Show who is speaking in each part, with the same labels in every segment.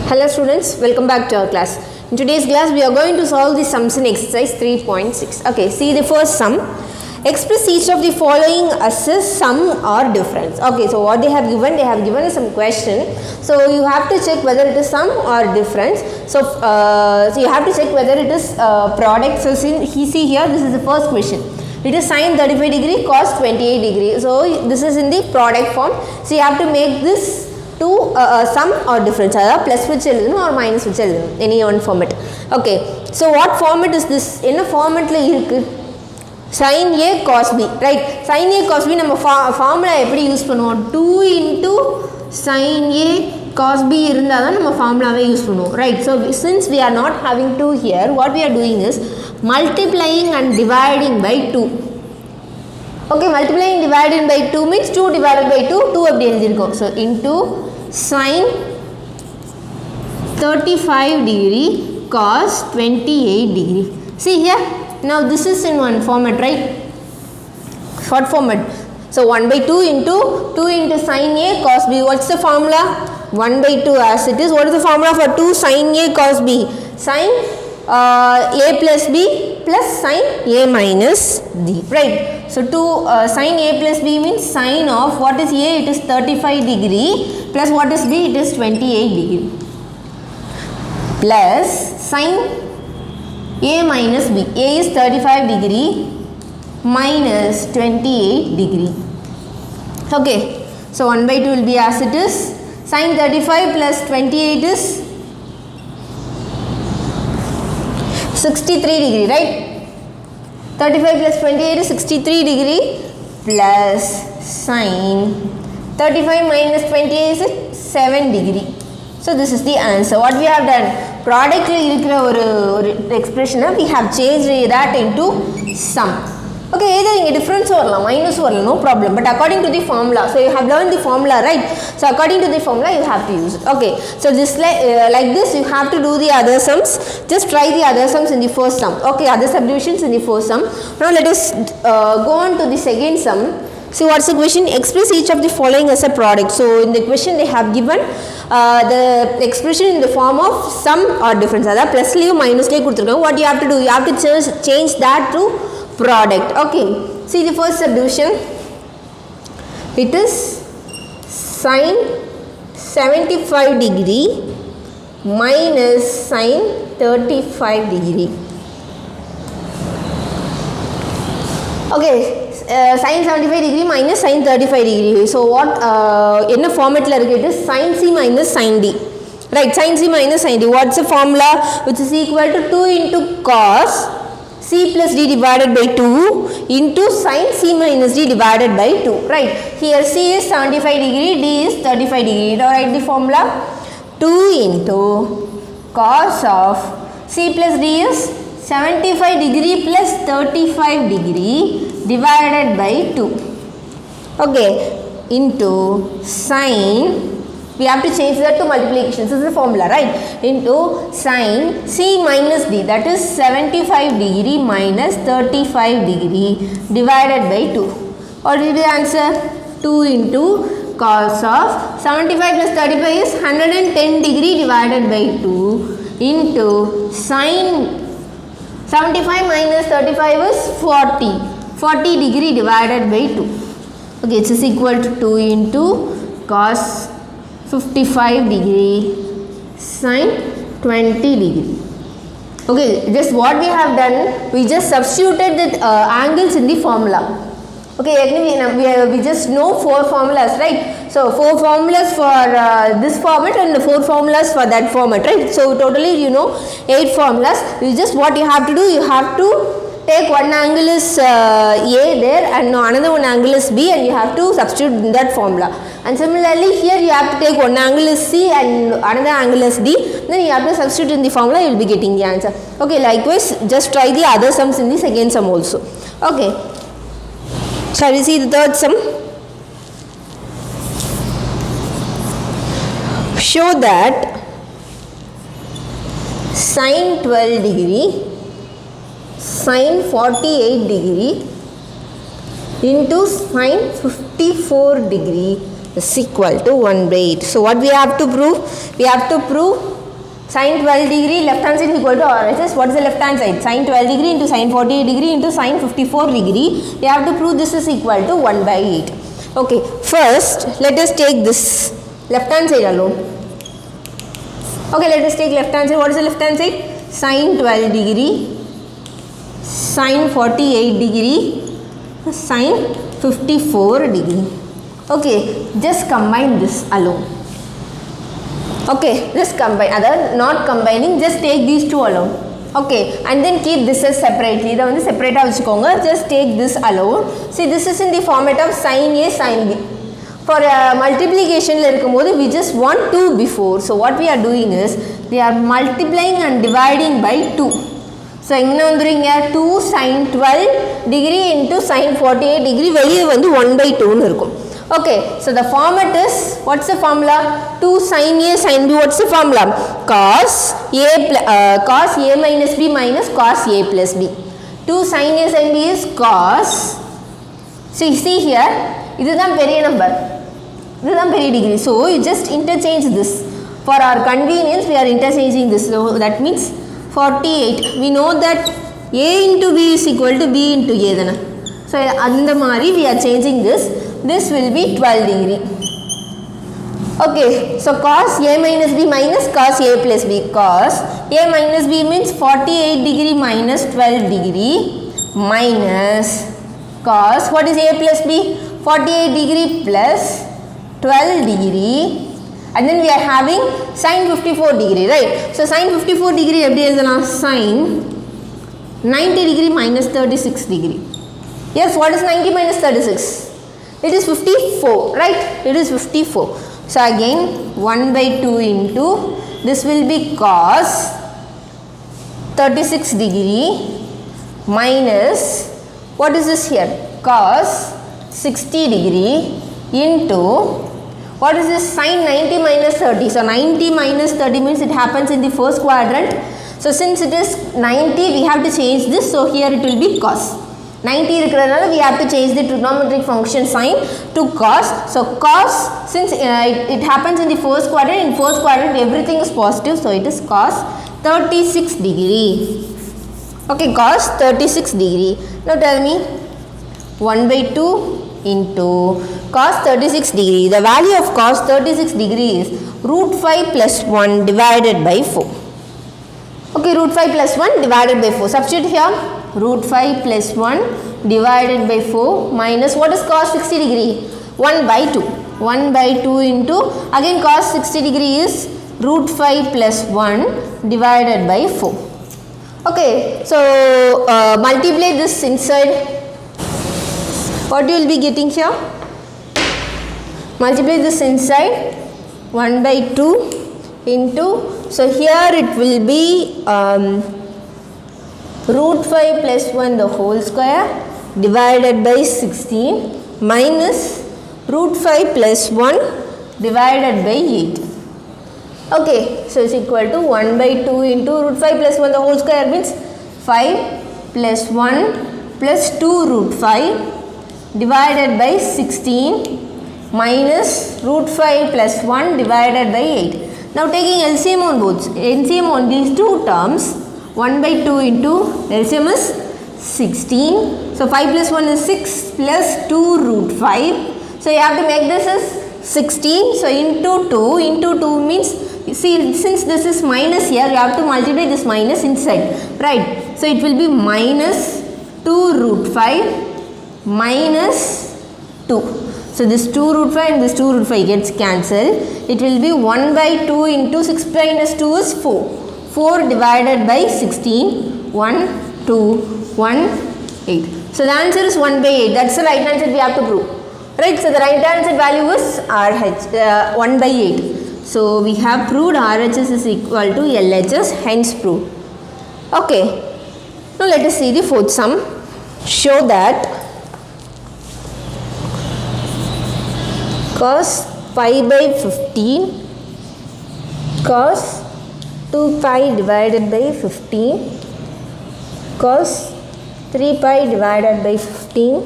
Speaker 1: Hello students, welcome back to our class. In today's class, we are going to solve the sums in exercise 3.6. Okay, see the first sum. Express each of the following as a sum or difference. Okay, so what they have given us some question. So you have to check whether it is sum or difference. So you have to check whether it is product. So see here, this is the first question. It is sin 35 degree, cos 28 degree. So this is in the product form. So you have to make this to sum or difference, plus which or minus which any one format. Okay, so what format is this? In a format sin A cos B, right? Sin A cos B நம்ம formula எப்படி use பண்ணுவோம்? 2 into sin A cos B இருந்தா தான் நம்ம formulaவே use பண்ணுவோம், right? So since we are not having 2 here, what we are doing is multiplying and dividing by 2. Okay, multiplying divided by 2 means 2 divided by 2, 2 அப்படி எழுதிருக்கோம். So into sin 35 degree cos 28 degree. See here, now this is in one format, right? What format? So 1 by 2 into sin A cos B. What's the formula? 1 by 2 as it is. What is the formula for 2 sin A cos B? Sin A plus B plus sin A minus B, right? So sin A plus B means sin of what is A? It is 35 degree plus what is B? It is 28 degree plus sin A minus B. A is 35 degree minus 28 degree. Okay, so 1 by 2 will be as it is. Sin 35 plus 28 is 63 degree, right? 35 plus 28 is 63 degree plus sin 35 minus 28 is 7 degree. So this is the answer. What we have done? Product expression we have changed that into sum. Okay, either in difference or minus or no problem, but according to the formula. So you have learned the formula, right? So according to the formula you have to use it. Okay, so this like this you have to do the other sums. Just try the other sums in the first sum. Okay, other subdivisions in the first sum. Now let us go on to the second sum. See what's the question? Express each of the following as a product. So in the question they have given the expression in the form of sum or difference. That plus minus what you have to do? You have to change that to product. Okay, see the first subdivision. It is sin 75 degree minus sin 35 degree. Okay, sin 75 degree minus sin 35 degree. So what in a format it is sin C minus sin D, right? Sin C minus sin D. What's the formula? Which is equal to 2 into cos C plus D divided by 2 into sin C minus D divided by 2, right? Here C is 75 degree, D is 35 degree. Now write the formula. 2 into cos of C plus D is 75 degree plus 35 degree divided by 2. Okay, into sin, we have to change that to multiplication. This is the formula, right? Into sin C minus D, that is 75 degree minus 35 degree divided by 2. What will be the answer? 2 into cos of 75 plus 35 is 110 degree divided by 2 into sin 75 minus 35 is 40 degree divided by 2. Okay, it is equal to 2 into cos 55 degree sin 20 degree. Okay, just what we have done, we just substituted the angles in the formula. Okay, we just know 4 formulas, right? So 4 formulas for this format and 4 formulas for that format, right? So totally you know 8 formulas. You just what you have to do, you have to take one angle is A there and another one angle is B, and you have to substitute in that formula. And similarly here you have to take one angle is C and another angle is D, then you have to substitute in the formula, you will be getting the answer. Okay, likewise just try the other sums in the second sum also. Okay, shall we see the third sum? Show that sin 12 degree sin 48 degree into sin 54 degree is equal to 1 by 8. So what we have to prove? We have to prove Sin 12 degree left hand side is equal to RHS. What is the left hand side? Sin 12 degree into sin 48 degree into sin 54 degree. You have to prove this is equal to 1 by 8. Okay, first let us take this left hand side alone. Okay, let us take left hand side. What is the left hand side? Sin 12 degree, sin 48 degree, sin 54 degree. Okay, just combine this alone. Okay, just combine, other not combining, just take these two alone. Okay, and then keep this as separately. இதை வந்து செப்பரேட்டாக வச்சுக்கோங்க. Just take this alone. See, this is in the format of sin A, sin B. For multiplication இருக்கும்போது we just want 2 before. So what we are doing is we are multiplying and dividing by 2. So என்ன வந்துருங்க 2 sin 12 degree into sin 48 degree வெளியே வந்து 1 by 2 ன்னு இருக்கும். Okay, so the format is, what's the formula? 2 sin A sin B, what's the formula? Cos A minus B minus cos A plus B. 2 sin A sin B is cos, see here, இதுதான் பெரிய number, இதுதான் பெரிய degree. So you just interchange this. For our convenience we are interchanging this. So that means 48. We know that A into B is equal to B into A தானே. So அந்த மாதிரி we are changing this. This will be 12 degree. Okay, so cos A minus B minus cos A plus B. Cos A minus B means 48 degree minus 12 degree minus cos, what is A plus B? 48 degree plus 12 degree, and then we are having sin 54 degree, right? So sin 54 degree எப்படி எழுதலாம்? Sin 90 degree minus 36 degree. Yes, what is 90 minus 36? It is 54, right? It is 54. So again 1 by 2 into, this will be cos 36 degree minus, what is this here? Cos 60 degree into, what is this? Sin 90 minus 30. So 90 minus 30 means it happens in the first quadrant. So since it is 90, we have to change this. So here it will be cos. 90 இருக்கிறதுனால we have to change the trigonometric function sign to cos. So cos, since it happens in the first quadrant, in first quadrant everything is positive, so it is cos 36 degree. Okay, cos 36 degree. Now tell me, 1 by 2 into cos 36 degree. The value of cos 36 degree is root 5 plus 1 divided by 4. Okay, root 5 plus 1 divided by 4. Substitute here. Root 5 plus 1 divided by 4 minus, what is cos 60 degree? 1 by 2. 1 by 2 into, again cos 60 degree is root 5 plus 1 divided by 4. Okay, so multiply this inside. What you will be getting here? Multiply this inside. 1 by 2 into, so here it will be root 5 plus 1 the whole square divided by 16 minus root 5 plus 1 divided by 8. Okay, so it's equal to 1 by 2 into root 5 plus 1 the whole square means 5 plus 1 plus 2 root 5 divided by 16 minus root 5 plus 1 divided by 8. Now taking LCM on both, LCM on these two terms, 1 by 2 into LCM is 16. So 5 plus 1 is 6 plus 2 root 5. So you have to make this as 16. So into 2 means, see, since this is minus here, you have to multiply this minus inside, right? So it will be minus 2 root 5 minus 2. So this 2 root 5 and this 2 root 5 gets cancelled. It will be 1 by 2 into 6 minus 2 is 4. 4 divided by 16, 1, 2, 1, 8. So the answer is 1 by 8. That's the right answer we have to prove. Right, so the right answer value is RH, 1 by 8. So we have proved RHS is equal to LHS, hence proved. Okay, now let us see the fourth sum. Show that cos pi by 15 cos 2 pi divided by 15 cos 3 pi divided by 15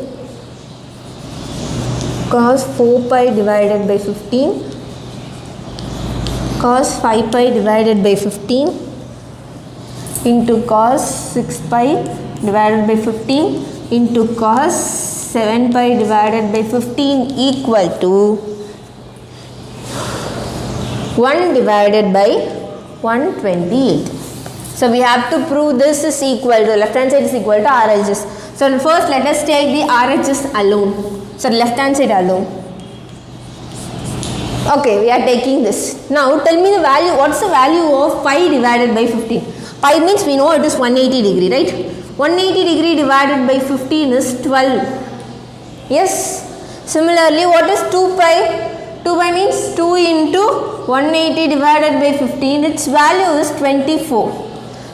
Speaker 1: cos 4 pi divided by 15 cos 5 pi divided by 15 into cos 6 pi divided by 15 into cos 7 pi divided by 15 equal to 1 divided by 128. So we have to prove this is equal to, left hand side is equal to RHS. So first let us take the RHS alone. So left hand side alone. Okay, we are taking this. Now tell me the value, what's the value of pi divided by 15? Pi means we know it is 180 degree, right? 180 degree divided by 15 is 12. Yes. Similarly, what is 2 pi? 2 pi means 2 into 180 divided by 15. Its value is 24.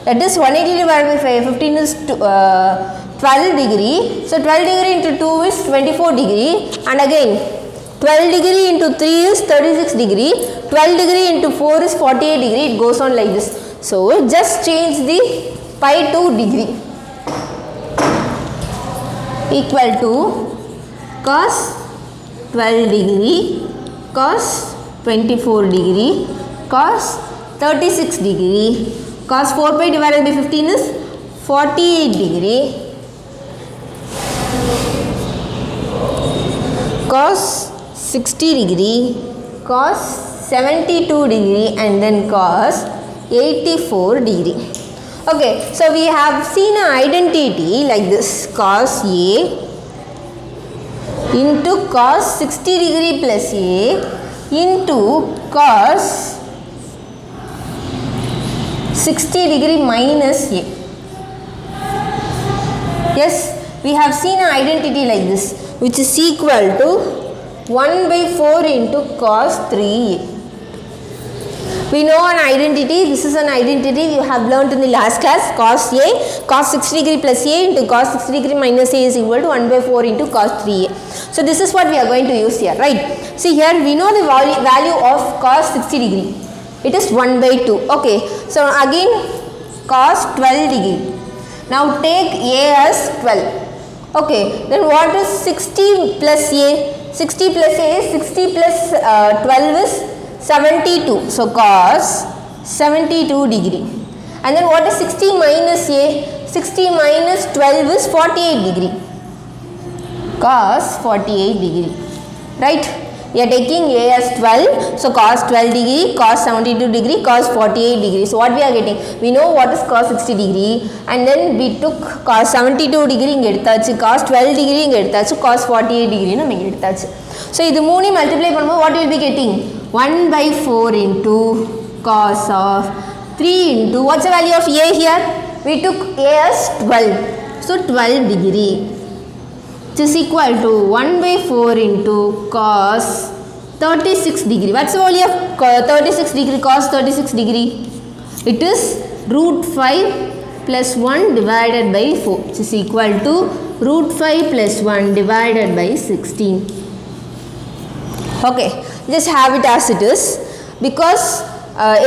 Speaker 1: That is 180 divided by 15 is 12 degree. So 12 degree into 2 is 24 degree. And again 12 degree into 3 is 36 degree. 12 degree into 4 is 48 degree. It goes on like this. So just change the pi to degree. Equal to cos 12 degree, cos 24 degree, cos 36 degree, cos 4 pi divided by 15 is 48 degree, cos 60 degree, cos 72 degree, and then cos 84 degree. Okay, so we have seen an identity like this, cos A into cos 60 degree plus A into cos 60 degree minus A. Yes, we have seen an identity like this, which is equal to 1 by 4 into cos 3A. We know an identity, this is an identity you have learnt in the last class, cos A, cos 60 degree plus A into cos 60 degree minus A is equal to 1 by 4 into cos 3A. So this is what we are going to use here, right? See here we know the value of cos 60 degree. It is 1 by 2. Okay, so again cos 12 degree. Now take A as 12. Okay, then what is 60 plus A? 60 plus A is 60 plus 12 is 72. So cos 72 degree. And then what is 60 minus A? 60 minus 12 is 48 degree. Cos 48 degree. Right? We are taking A as 12. So cos 12 degree, cos 72 degree, cos 48 degree. So what we are getting? We know what is cos 60 degree. And then we took cos 72 degree, cos 12 degree, cos 48 degree. So this மூணு multiply பண்ணும்போது what will be getting? 1 by 4 into cos of 3 into, what's the value of A here? We took A as 12. So 12 degree. Which is equal to 1 by 4 into cos 36 degree. What's the value of 36 degree, cos 36 degree? It is root 5 plus 1 divided by 4. Which is equal to root 5 plus 1 divided by 16. Okay, just have it as it is, because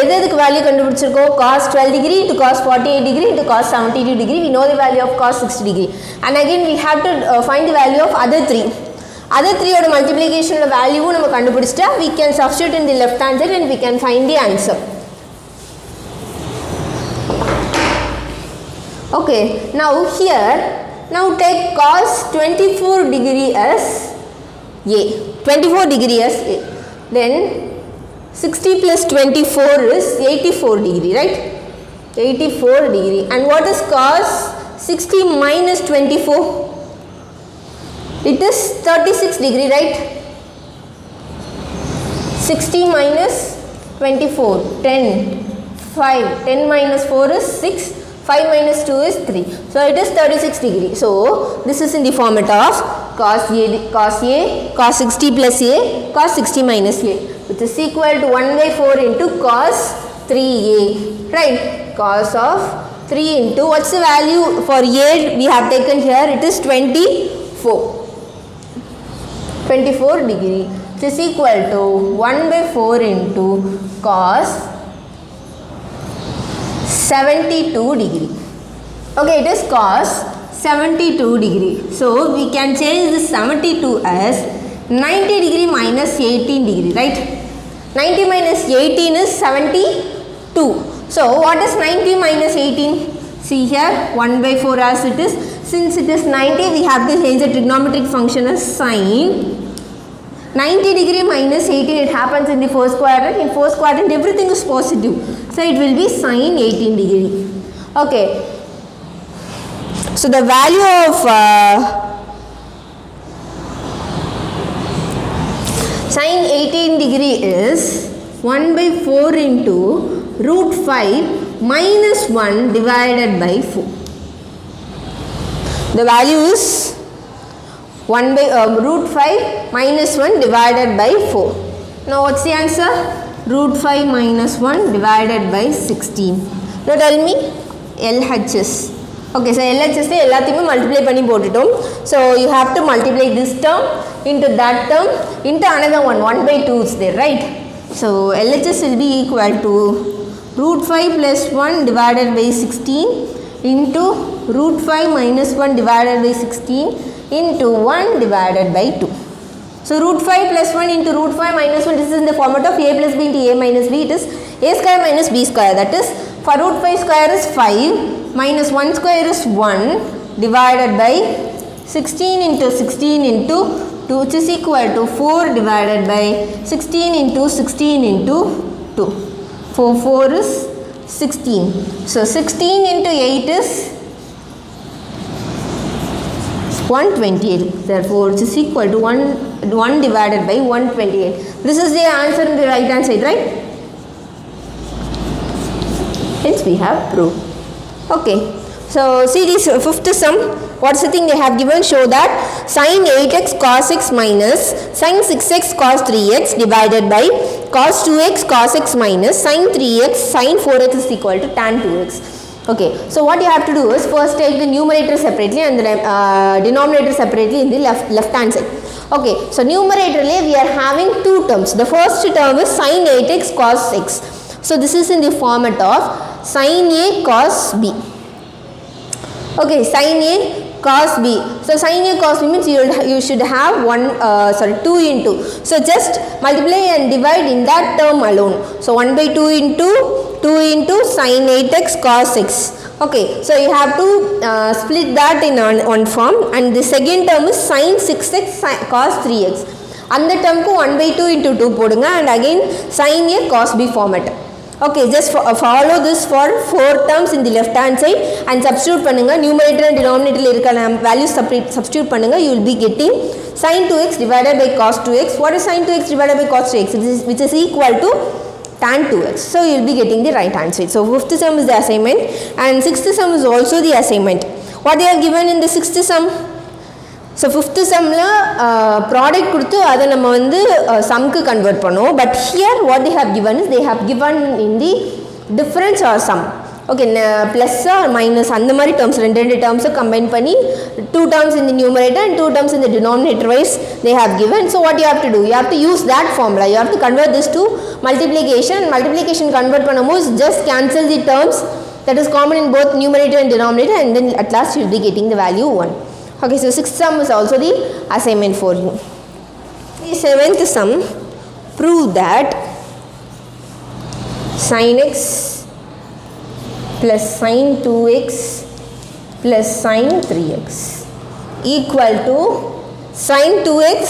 Speaker 1: எதுக்கு value கண்டுபிடிச்சிருக்கோம், cos 12 degree into cos 48 degree into cos 72 degree. We know the value of cos 60 degree. And again we have to find the value of other 3. Other 3 oda multiplication value நம்ம கண்டுபிடிச்சிட்டா we can substitute in the left hand side and we can find the answer. Okay, now here, now take cos 24 degree as A. 24 degree as A. Then 60 plus 24 is 84 degree, right? 84 degree. And what is cos 60 minus 24? It is 36 degree, right? 60 minus 24, 10, 5, 10 minus 4 is 6, 5 minus 2 is 3. So it is 36 degree. So this is in the format of cos A, cos 60 plus A, cos 60 minus A, which is equal to 1 by 4 into cos 3A, right? Cos of 3 into, what's the value for A we have taken here? It is 24 degree, which is equal to 1 by 4 into cos 72 degree. Okay, it is cos 72 degree. So we can change this 72 as 90 degree minus 18 degree, right? 90 minus 18 is 72. So what is 90 minus 18? See here 1 by 4 as it is. Since it is 90, we have to change the trigonometric function as sine 90 degree minus 18. It happens in the first quadrant. In first quadrant everything is positive, so it will be sine 18 degree. Okay, so the value of sine 18 degree is 1 by 4 into root 5 minus 1 divided by 4. The value is 1 by root 5 minus 1 divided by 4. Now what's the answer? Root 5 minus 1 divided by 16. Now tell me LHS. Okay, so LHS எல்லாத்தையுமே multiply பண்ணி போட்டுட்டோம். So you have to multiply this term into that term into another one. 1 by 2 is there, right? So LHS will be equal to root 5 plus 1 divided by 16 into root 5 minus 1 divided by 16 into 1 divided by 2. So root 5 plus 1 into root 5 minus 1, this is in the format of a plus b into a minus b. It is a square minus b square. That is, for root 5 square is 5 minus 1 square is 1 divided by 16 into 16 into 2, which is equal to 4 divided by 16 into 16 into 2. 4 is 16. So 16 into 8 is 128. Therefore, it is equal to 1 divided by 128. This is the answer in the right hand side, right? Hence we have proved. Okay. So see this fifth sum. What's the thing they have given? Show that sin 8x cos x minus sin 6x cos 3x divided by cos 2x cos x minus sin 3x sin 4x is equal to tan 2x. Okay, so what you have to do is first take the numerator separately and the denominator separately in the left hand side. Okay, so numeratorly we are having two terms. The first term is sin 8x cos x. So this is in the format of sin a cos b. Okay, sin a cos b. So sin a cos b means you should have 2 into. So just multiply and divide in that term alone. So 1 by 2 into sin 8x cos x. Okay, so you have to split that in one form, and the second term is sin 6x cos 3x. And the term ko 1 by 2 into 2 podunga, and again sin a cos b format. Okay, just follow this for 4 terms in the left hand side and substitute pannunga. Numerator and denominator la irukka values substitute pannunga. You will be getting sin 2x divided by cos 2x. What is sin 2x divided by cos 2x? Which is equal to tan 2x. So you will be getting the right hand side. So fifth sum is the assignment and sixth sum is also the assignment. What they have given in the sixth sum? So fifth sum la product கொடுத்து அதை நம்ம வந்து sumக்கு convert பண்ணுவோம். But here what they have given is they have given in the difference or sum. Okay, plus or minus அந்த மாதிரி terms ரெண்டு terms combine பண்ணி 2 terms in the numerator and 2 terms in the denominator wise they have given. So what you have to do? You have to use that formula. You have to convert this to multiplication. Multiplication convert பண்ணும்போது just cancel the terms that is common in both numerator and denominator, and then at last you will be getting the value 1. Okay, so sixth sum is also the assignment for you. The seventh sum, prove that sin x plus sin 2x plus sin 3x equal to sin 2x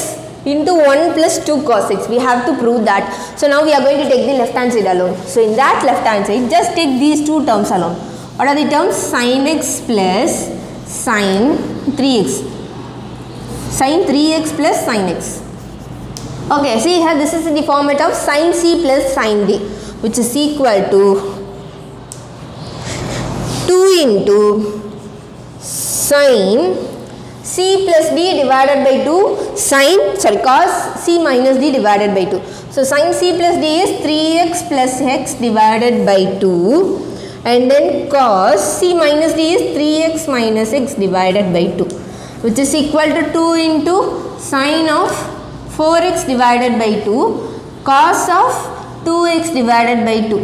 Speaker 1: into 1 plus 2 cos x. We have to prove that. So now we are going to take the left hand side alone. So in that left hand side, just take these two terms alone. What are the terms? Sin x plus sin 3x. Sin 3x plus sin x. Okay, see here this is in the format of sin c plus sin d, which is equal to 2 into sin c plus d divided by 2 cos c minus d divided by 2. So sin c plus d is 3x plus x divided by 2, and then cos c minus d is 3x minus x divided by 2, which is equal to 2 into sin of 4x divided by 2 cos of 2x divided by 2.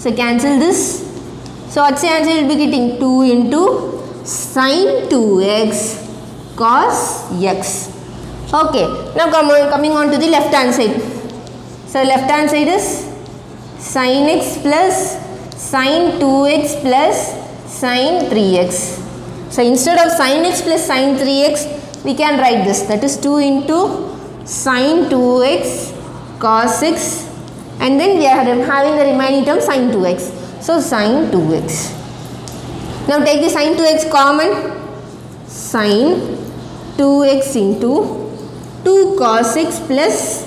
Speaker 1: So cancel this. So what's the answer? You will be getting 2 into sin 2x cos x. Okay, now coming on to the left hand side. So left hand side is sin x plus sin 2x plus sin 3x. So instead of sin x plus sin 3x, we can write this, that is 2 into sin 2x cos x, and then we are having the remaining term sin 2x. So sin 2x. Now take the sin 2x common, sin 2x into 2 cos x plus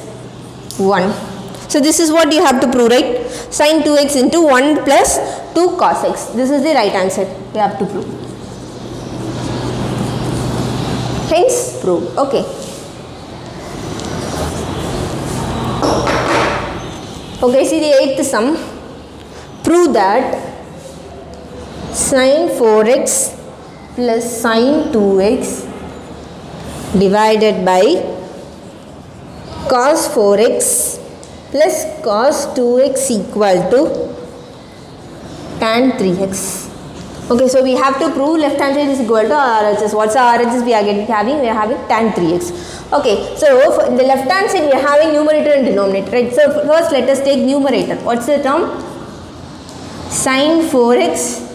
Speaker 1: 1. So this is what you have to prove, right? Sin 2x into 1 plus 2 cos x. This is the right answer you have to prove. Hence prove. Okay. Okay, see the 8th sum. Prove that sin 4x plus sin 2x divided by cos 4x plus cos 2x equal to tan 3x. Okay, so we have to prove left hand side is equal to RHS. What's our RHS we are having? We are having tan 3x. Okay, so for the left hand side we are having numerator and denominator, right? So first let us take numerator. What's the term? Sin 4x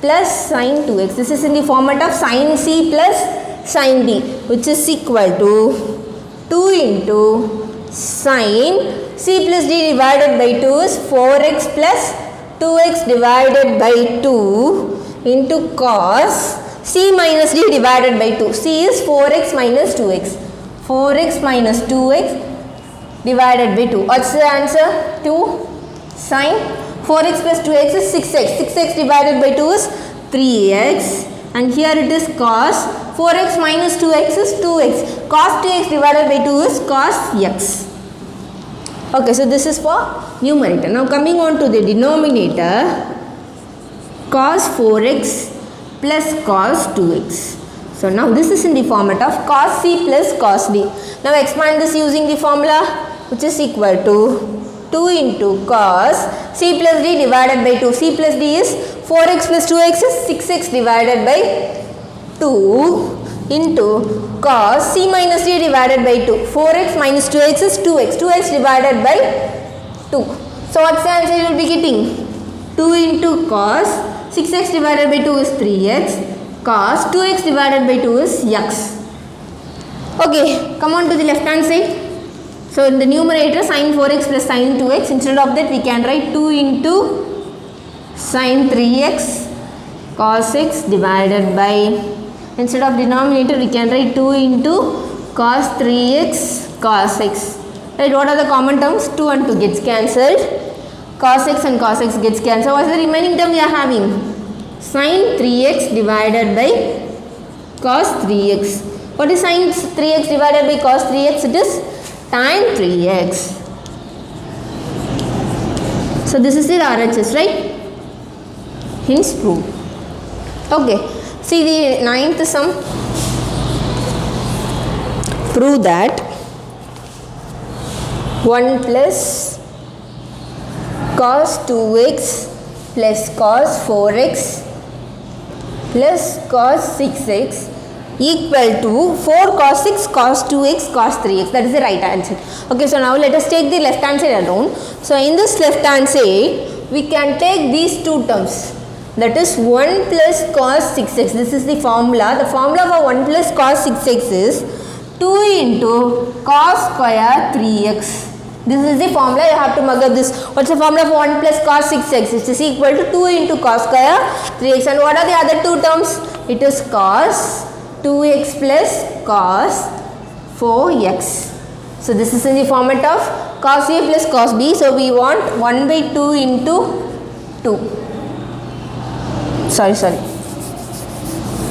Speaker 1: plus sin 2x. This is in the format of sin c plus sin d, which is equal to 2 into sin c plus d divided by 2 is 4x plus 2x divided by 2 into cos c minus d divided by 2. C is 4x minus 2x. 4x minus 2x divided by 2. What's the answer? 2 sin 4x plus 2x is 6x. 6x divided by 2 is 3x. And here it is cos 4x minus 2x is 2x. Cos 2x divided by 2 is cos x. Okay, so this is for numerator. Now coming on to the denominator, cos 4x plus cos 2x. So now this is in the format of cos c plus cos d. Now expand this using the formula, which is equal to 2 into cos c plus d divided by 2. C plus d is 4x plus 2x is 6x divided by 2 into cos c minus d divided by 2. 4x minus 2x is 2x. 2x divided by 2. So what's the answer you will be getting? 2 into cos 6x divided by 2 is 3x. Cos 2x divided by 2 is x. Okay, come on to the left hand side. So in the numerator sin 4x plus sin 2x, instead of that we can write 2 into sin 3x cos x divided by, instead of denominator we can write 2 into cos 3x cos x. Right, what are the common terms? 2 and 2 gets cancelled. Cos x and cos x gets cancelled. What is the remaining term we are having? Sin 3x divided by cos 3x. What is sin 3x divided by cos 3x? It is tan 3x. So this is the RHS, right? Hence proof. Okay. See the 9th sum. Prove that 1 plus cos 2x plus cos 4x plus cos 6x equal to 4 cos 6 cos 2x cos 3x. That is the right answer. Okay, so now let us take the left hand side alone. So in this left hand side we can take these two terms, that is 1 plus cos 6x. This is the formula. The formula for 1 plus cos 6x is 2 into cos square 3x. This is the formula. You have to mug up this. What's the formula for 1 plus cos 6x? It is equal to 2 into cos square 3x. And what are the other two terms? It is cos 2x plus cos 4x. So this is in the format of cos A plus cos B. So we want 1 by 2 into 2. Sorry.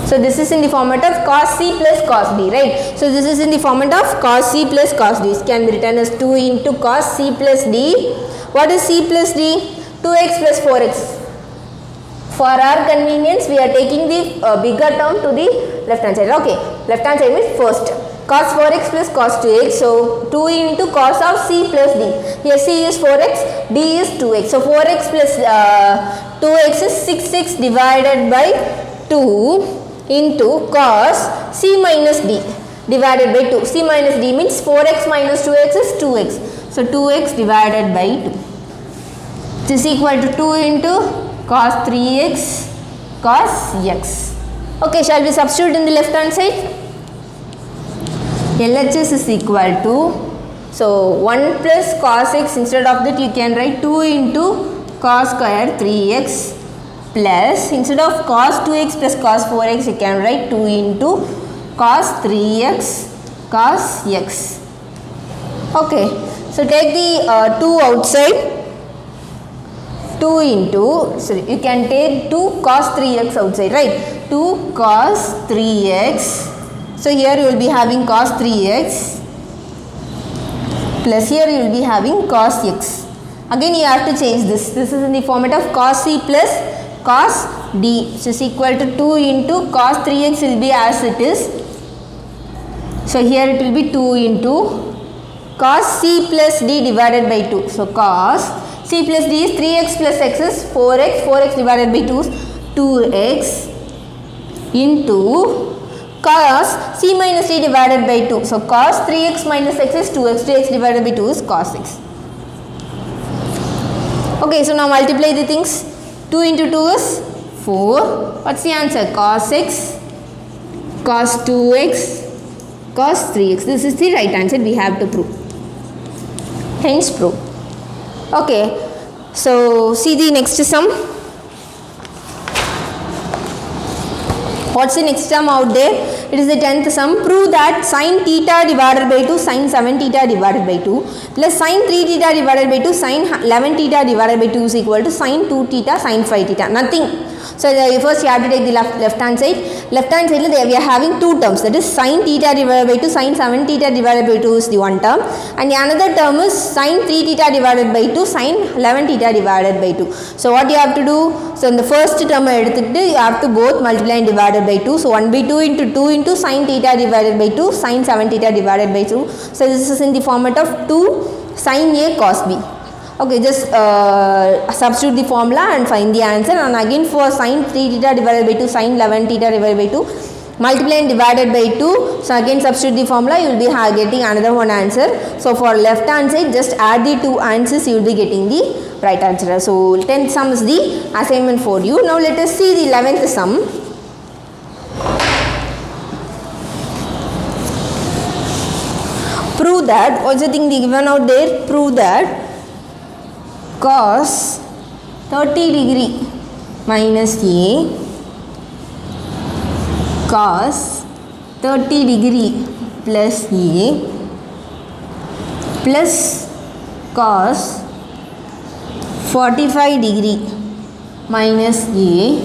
Speaker 1: So this is in the format of cos C plus cos D, right? So this is in the format of cos C plus cos D. It can be written as 2 into cos C plus D. What is C plus D? 2x plus 4x. For our convenience, we are taking the bigger term to the left hand side. Okay, left hand side means first cos 4x plus cos 2x. So 2 into cos of C plus D. Here C is 4x, D is 2x. So 4x plus 2x is 6x divided by 2 into cos C minus D divided by 2. C minus D means 4x minus 2x is 2x. So 2x divided by 2. This is equal to 2 into cos 3x cos x. Okay, shall we substitute in the left hand side? LHS is equal to, so 1 plus cos x, instead of that you can write 2 into cos square 3x plus, instead of cos 2x plus cos 4x you can write 2 into cos 3x cos x. Okay, so take the 2 outside. 2 into, sorry, you can take 2 cos 3x outside, right? 2 cos 3x. So here you will be having cos 3x plus here you will be having cos x. Again you have to change this. This is in the format of cos c plus cos d. So is equal to 2 into cos 3x will be as it is. So here it will be 2 into cos c plus d divided by 2. So cos c plus d is 3x plus x is 4x. 4x divided by 2 is 2x into cos c minus d divided by 2. So cos 3x minus x is 2x. 2x divided by 2 is cos x. Okay, so now multiply the things. 2 into 2 is 4. What's the answer? Cos x, cos 2x, cos 3x. This is the right answer we have to prove. Hence prove. Okay, so see the next sum. What's the next sum out there? It is the 10th sum. Prove that sin theta divided by 2 sin 7 theta divided by 2 plus sin 3 theta divided by 2 sin 11 theta divided by 2 is equal to sin 2 theta sin 5 theta. Nothing. So first you have to take the left hand side. Left hand side we are having two terms, that is sin theta divided by 2 sin 7 theta divided by 2 is the one term, and the another term is sin 3 theta divided by 2 sin 11 theta divided by 2. So what you have to do? So in the first term you have to both multiply and divided by 2. So 1 by 2 into 2 into sin theta divided by 2 sin 7 theta divided by 2. So this is in the format of 2 sin A cos B. Okay, just substitute the formula and find the answer, and again for sin 3 theta divided by 2 sin 11 theta divided by 2 multiply and divided by 2. So again substitute the formula, you will be getting another one answer. So for left hand side just add the two answers, you will be getting the right answer. So 10th sum is the assignment for you. Now let us see the 11th sum. Prove that, what's the thing given out there? Prove that cos 30 degree minus A cos 30 degree plus A plus cos 45 degree minus A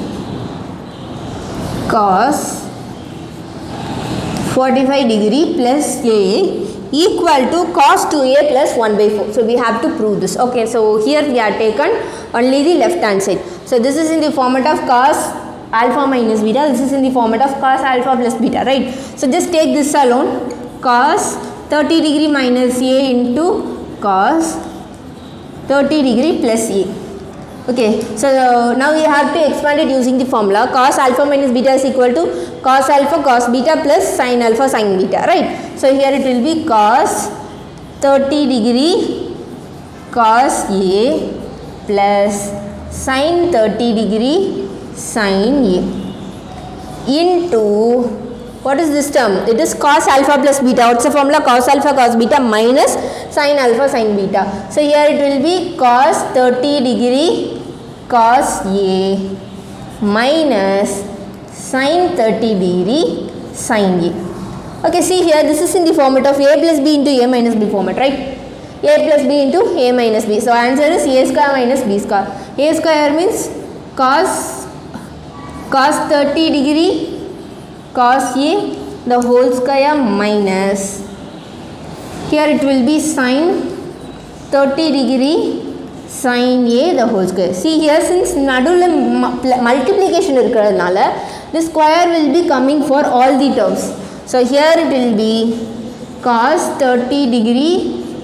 Speaker 1: cos 45 degree plus A equal to cos 2a plus 1 by 4. So we have to prove this. Okay, so here we are taken only the left hand side. So this is in the format of cos alpha minus beta. This is in the format of cos alpha plus beta, right? So just take this alone. Cos 30 degree minus a into cos 30 degree plus a. Okay, so now we have to expand it using the formula. Cos alpha minus beta is equal to cos alpha cos beta plus sin alpha sin beta, right? So here it will be cos 30 degree cos A plus sin 30 degree sin A into, what is this term? It is cos alpha plus beta. What's the formula? Cos alpha cos beta minus sin alpha sin beta. So here it will be cos 30 degree cos A minus sin 30 degree sin A. Okay, see here this is in the format of A plus B into A minus B format, right? A plus B into A minus B. So answer is A square minus B square. A square means cos 30 degree cos A the whole square minus, here it will be sin 30 degree sin A the whole square. See here, since நடுவுல multiplication இருக்கிறதுனால the square will be coming for all the terms. So here it will be cos 30 degree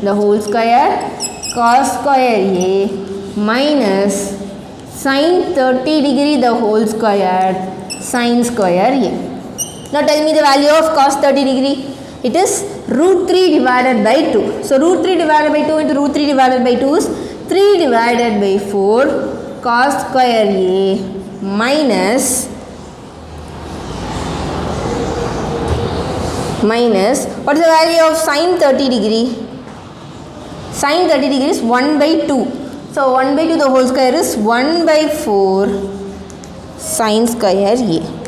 Speaker 1: the whole square cos square A minus sin 30 degree the whole square sin square A. Now tell me the value of cos 30 degree. It is root 3 divided by 2. So root 3 divided by 2 into root 3 divided by 2 is 3 divided by 4 cos square A minus what is the value of sin 30 degree? Sin 30 degree is 1 by 2. So 1 by 2 the whole square is 1 by 4 sin square A.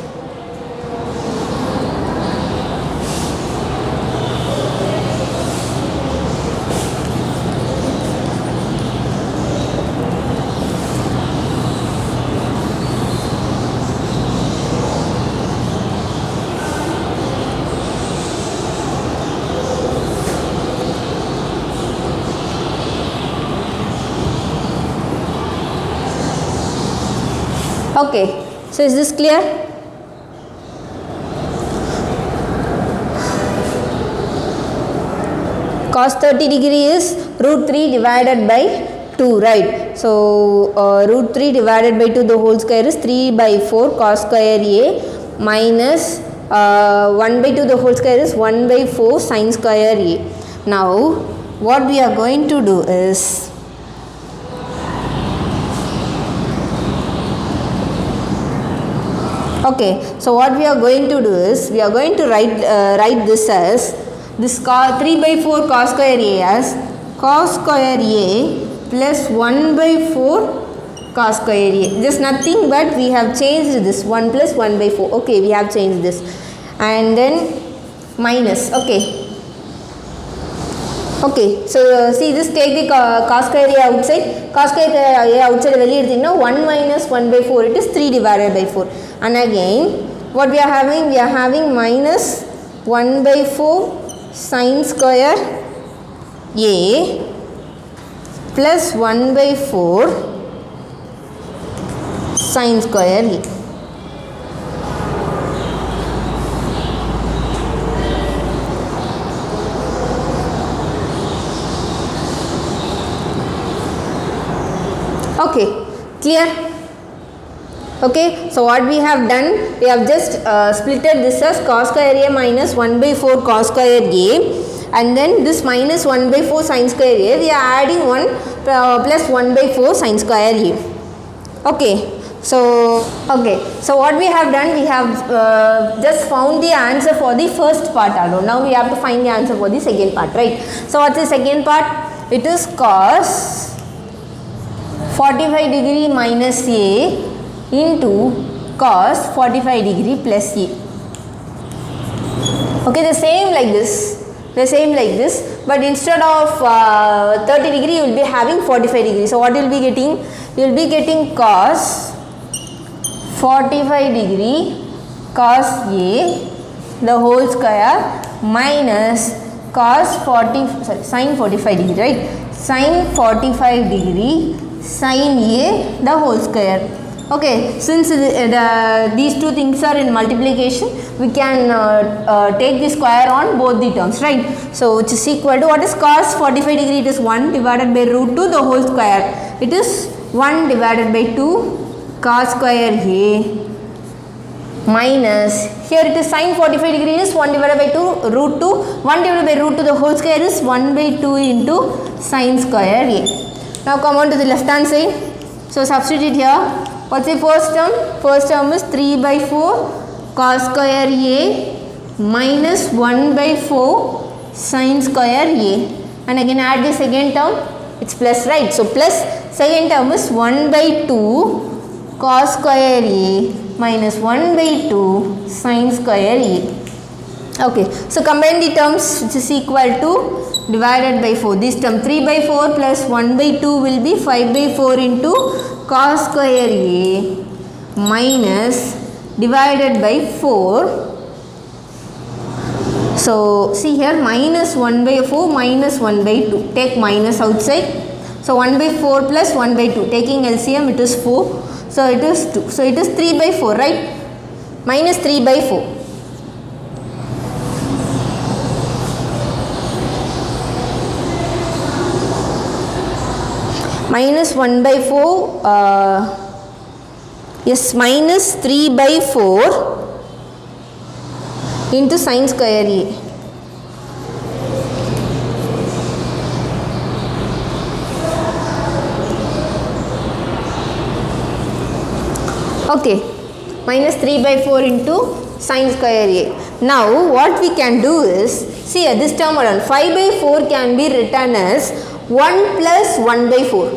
Speaker 1: Okay, so is this clear? Cos 30 degree is root 3 divided by 2, right? So root 3 divided by 2 the whole square is 3 by 4 cos square A minus 1 by 2 the whole square is 1 by 4 sin square A. Now what we are going to do is, okay, so what we are going to do is, we are going to write this as this 3 by 4 cos square A as cos square A plus 1 by 4 cos square A. Just nothing but we have changed this 1 plus 1 by 4. Okay, we have changed this and then minus. Okay. Okay, so see this, take the cos square A outside. Cos square A outside now 1 minus 1 by 4, it is 3 divided by 4. And again what we are having? We are having minus 1 by 4 sin square A plus 1 by 4 sin square A. Okay, clear? Okay, so what we have done, we have just splitted this as cos square A minus 1 by 4 cos square A, and then this minus 1 by 4 sin square A, we are adding 1 plus 1 by 4 sin square A. Okay, so what we have done, we have just found the answer for the first part alone. Now we have to find the answer for the second part, right? So what's the second part? It is cos 45 degree minus A into cos 45 degree plus A. Okay, the same like this, but instead of 30 degree you will be having 45 degree. So what you will be getting? You will be getting cos 45 degree cos A the whole square minus cos sin 45 degree, right? Sin 45 degree sin A the whole square. Okay, since these two things are in multiplication, we can take the square on both the terms, right? So which is equal to, what is cos 45 degree? It is 1 divided by root 2 the whole square. It is 1 divided by 2 cos square A minus, here it is sin 45 degree is 1 divided by 2 root 2, 1 divided by root 2 the whole square is 1 by 2 into sin square A. Now come on to the left hand side. So substitute here. What's the first term? First term is 3 by 4 cos square A minus 1 by 4 sin square A. And again add the second term. It's plus, right? So plus second term is 1 by 2 cos square A minus 1 by 2 sin square A. Okay. So combine the terms, which is equal to divided by 4. This term 3 by 4 plus 1 by 2 will be 5 by 4 into cos square A minus divided by 4. So see here, minus 1 by 4 minus 1 by 2. Take minus outside. So 1 by 4 plus 1 by 2. Taking LCM, it is 4. So it is 2. So it is 3 by 4, right? Minus 3 by 4. Minus 1 by 4, yes, minus 3 by 4 into sin square A. Okay, minus 3 by 4 into sine square a. Now what we can do is, see this term around 5 by 4 can be written as 1 plus 1 by 4.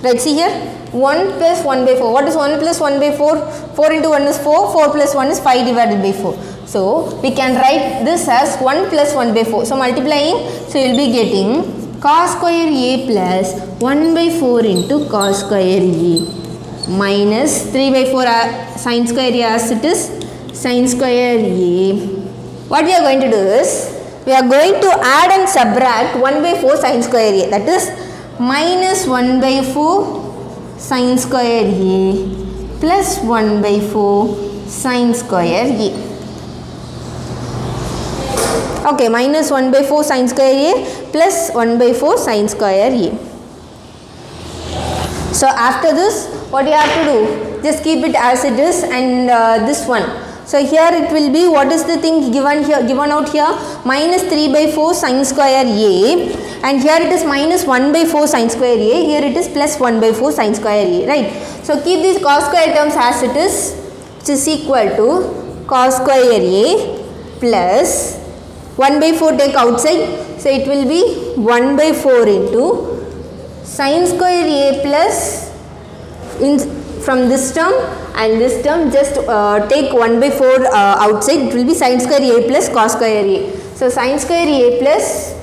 Speaker 1: Right, see here 1 plus 1 by 4. What is 1 plus 1 by 4? 4 into 1 is 4, 4 plus 1 is 5 divided by 4. So we can write this as 1 plus 1 by 4. So multiplying, so you will be getting cos square a plus 1 by 4 into cos square a minus 3 by 4 sin square a as it is sin square a. What we are going to do is, we are going to add and subtract 1 by 4 sin square a, that is minus 1 by 4 sin square a plus 1 by 4 sin square a. Okay, minus 1 by 4 sin square a plus 1 by 4 sin square a. So after this, what you have to do? Just keep it as it is, and this one. So here it will be, what is the thing given here, given out here? Minus 3 by 4 sin square a, and here it is minus 1 by 4 sin square a, here it is plus 1 by 4 sin square a, right? So keep these cos square terms as it is, which is equal to cos square a plus 1 by 4 take outside, so it will be 1 by 4 into sin square a plus, in from this term and this term, just take 1 by 4 outside, it will be sin square a plus cos square a. So sin square a plus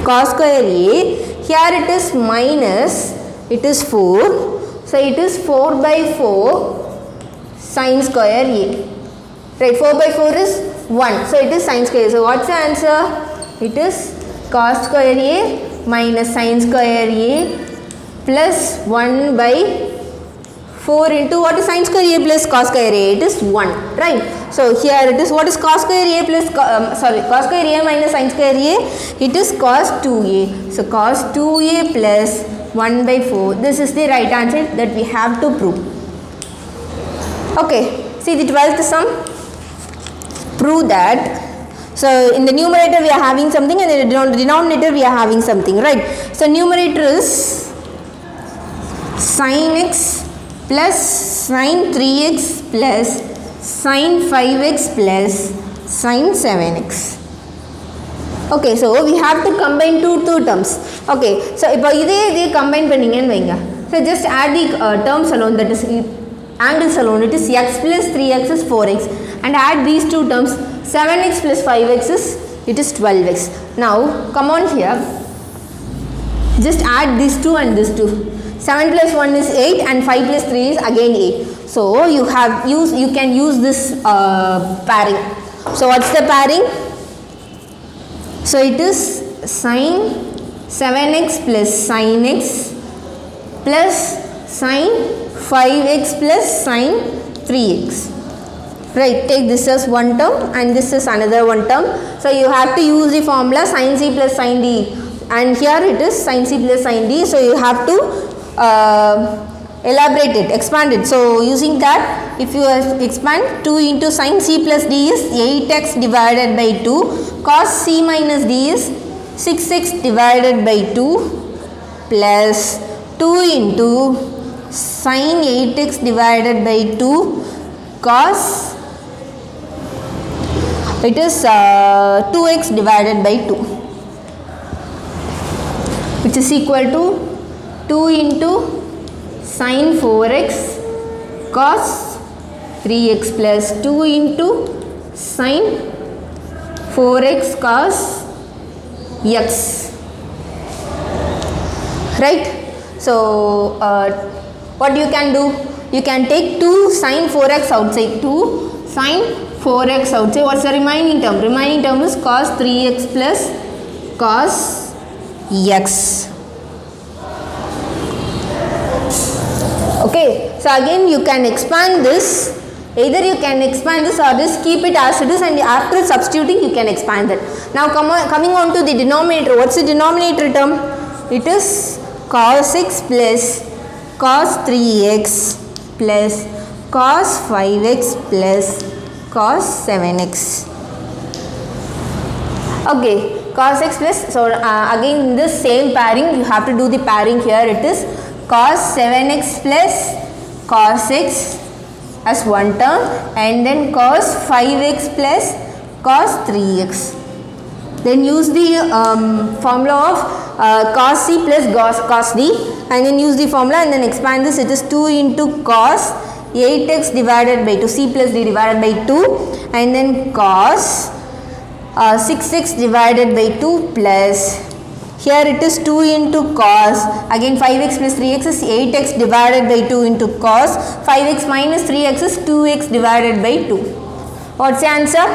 Speaker 1: cos square a, here it is minus, it is 4, so it is 4 by 4 sin square a, right? 4 by 4 is 1, so it is sin square. So what's the answer? It is cos square a minus sin square a plus 1 by 4 into, what is sin square a plus cos square a? It is 1, right? So here it is, what is cos square a plus, cos square a minus sin square a? It is cos 2a. So cos 2a plus 1 by 4. This is the right answer that we have to prove. Okay, see the 12th sum. Prove that. So in the numerator we are having something, and in the denominator we are having something, right? So numerator is sin x plus sin 3x plus sin 5x plus sin 7x. Okay, so we have to combine two terms. Okay, so if you combine panninga, so just add the terms alone, that is angles alone. It is x plus 3x is 4x, and add these two terms, 7x plus 5x is, it is 12x. Now come on here, just add these two and this two. 7 plus 1 is 8 and 5 plus 3 is again 8. So you can use this pairing. So what's the pairing? So it is sin 7x plus sin x plus sin 5x plus sin 3x. Right, take this as one term and this is another one term. So you have to use the formula sin c plus sin d, and here it is sin c plus sin d. So you have to elaborate it, expand it. So using that, if you expand, 2 into sin c plus d is 8x divided by 2, cos c minus d is 6x divided by 2 plus 2 into sin 8x divided by 2 cos, it is 2x divided by 2, which is equal to 2 into sin 4x cos 3x plus 2 into sin 4x cos x, right? So what you can do? You can take 2 sin 4x outside, 2 sin 4x outside. What's the remaining term? Remaining term is cos 3x plus cos x. Okay, so again you can expand this, either you can expand this or just keep it as it is, and after substituting you can expand it. Now coming on to the denominator. What's the denominator term? It is cos x plus cos 3x plus cos 5x plus cos 7x. Okay, cos x plus, so again this same pairing, you have to do the pairing here. It is cos 7x plus cos x as one term and then cos 5x plus cos 3x. Then use the formula of cos c plus cos d and then use the formula and then expand this. It is 2 into cos 8x divided by 2, c plus d divided by 2 and then cos 6x divided by 2 plus, here it is 2 into cos, again 5x plus 3x is 8x divided by 2 into cos, 5x minus 3x is 2x divided by 2. What's the answer?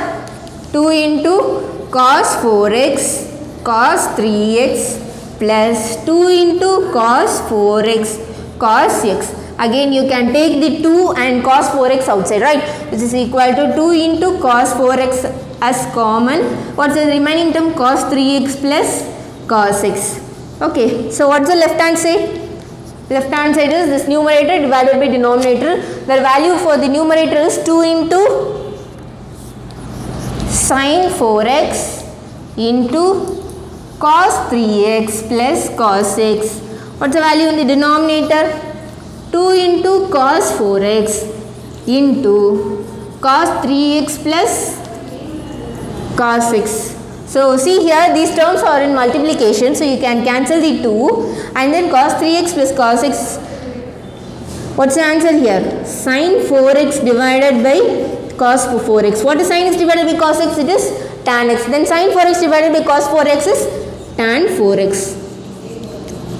Speaker 1: 2 into cos 4x cos 3x plus 2 into cos 4x cos x. Again you can take the 2 and cos 4x outside, right? This is equal to 2 into cos 4x as common. What's the remaining term? Cos 3x plus cos x. Okay, so what's the left hand side? Left hand side is this numerator divided by denominator. The value for the numerator is 2 into sin 4x into cos 3x plus cos x. What's the value in the denominator? 2 into cos 4x into cos 3x plus cos x. So see here these terms are in multiplication, so you can cancel the 2 and then cos 3x plus cos x. What's the answer here? Sin 4x divided by cos 4x. What is sin x divided by cos x? It is tan x. Then sin 4x divided by cos 4x is tan 4x.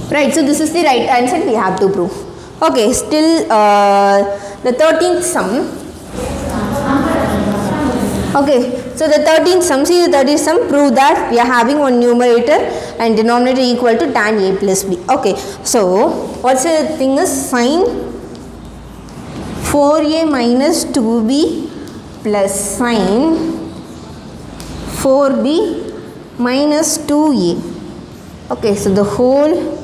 Speaker 1: Right, so this is the right answer we have to prove. Okay, still the 13th sum. Okay, so the 13th sum, see the 13th sum, prove that we are having one numerator and denominator equal to tan a plus b. Okay, so what's the thing is sin 4a minus 2b plus sin 4b minus 2a. Okay, so the whole,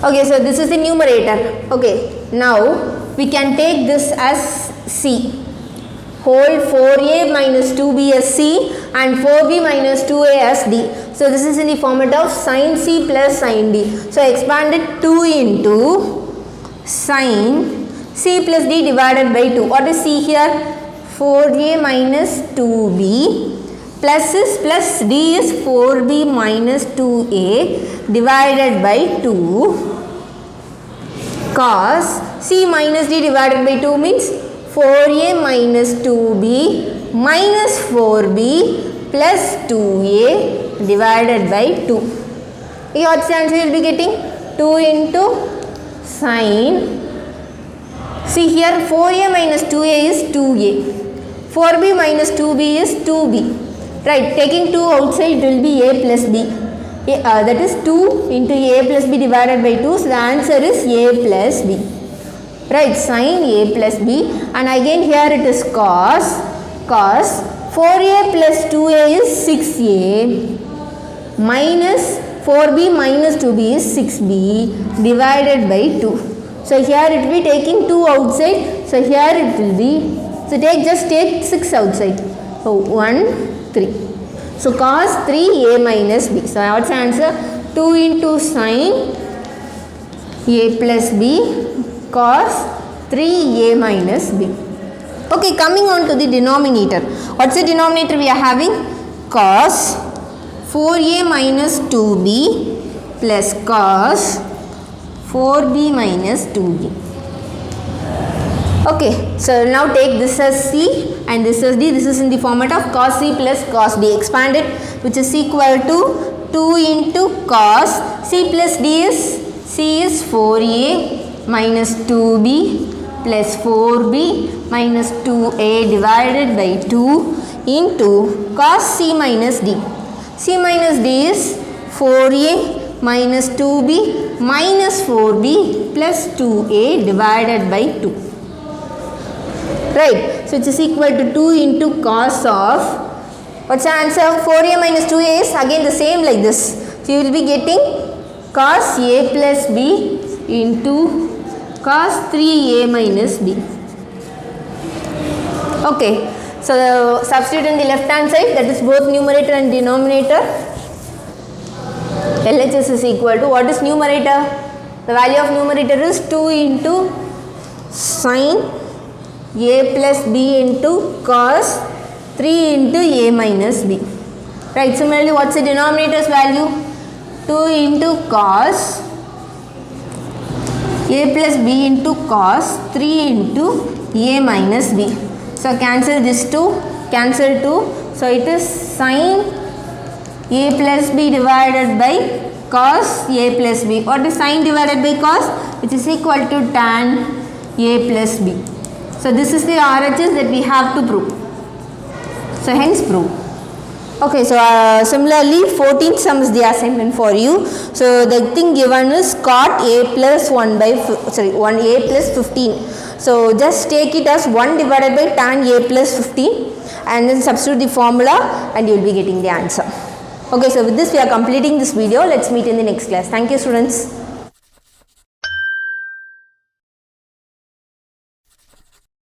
Speaker 1: okay, so this is the numerator. Okay, now we can take this as c. Whole 4a minus 2b as c and 4b minus 2a as d. So this is in the format of sin c plus sin d. So expanded 2 into sin c plus d divided by 2. What is c here? 4a minus 2b plus is plus d is 4b minus 2a divided by 2 cos c minus d divided by 2 means 4a minus 2b minus 4b plus 2a divided by 2. What's the answer you will be getting? 2 into sin, see here 4a minus 2a is 2a, 4b minus 2b is 2b, right? Taking 2 outside it will be a plus b. That is 2 into a plus b divided by 2, so the answer is a plus b. Right, sin a plus b, and again here it is cos 4a plus 2a is 6a minus 4b minus 2b is 6b divided by 2. So here it will be taking 2 outside, so here it will be, so just take 6 outside. So 1, 3. So cos 3a minus b. So what's the answer? 2 into sin a plus b cos 3a minus b. Okay, coming on to the denominator. What's the denominator we are having? Cos 4a minus 2b plus cos 4b minus 2b. Okay, so now take this as c and this as d. This is in the format of cos c plus cos d expanded, which is equal to 2 into cos c plus d is, c is 4a minus 2b plus 4b minus 2a divided by 2 into cos c minus d. C minus d is 4a minus 2b minus 4b plus 2a divided by 2. Right, so it is equal to 2 into cos of, what's the answer? 4a minus 2a is again the same like this. So you will be getting cos a plus b into cos 3a minus b. Okay, so substitute in the left hand side, that is both numerator and denominator. LHS is equal to, what is numerator? The value of numerator is 2 into sin a plus b into cos 3 into a minus b. Right, similarly what's the denominator's value? 2 into cos a plus b into cos 3 into a minus b. So cancel this 2, cancel 2. So it is sin a plus b divided by cos a plus b. What is sin divided by cos? Which is equal to tan a plus b. So this is the RHS that we have to prove. So hence prove. Okay, so similarly 14th sum is the assignment for you. So the thing given is cot a plus 1 a plus 15. So just take it as 1 divided by tan a plus 15 and then substitute the formula and you will be getting the answer. Okay, so with this we are completing this video. Let's meet in the next class. Thank you, students.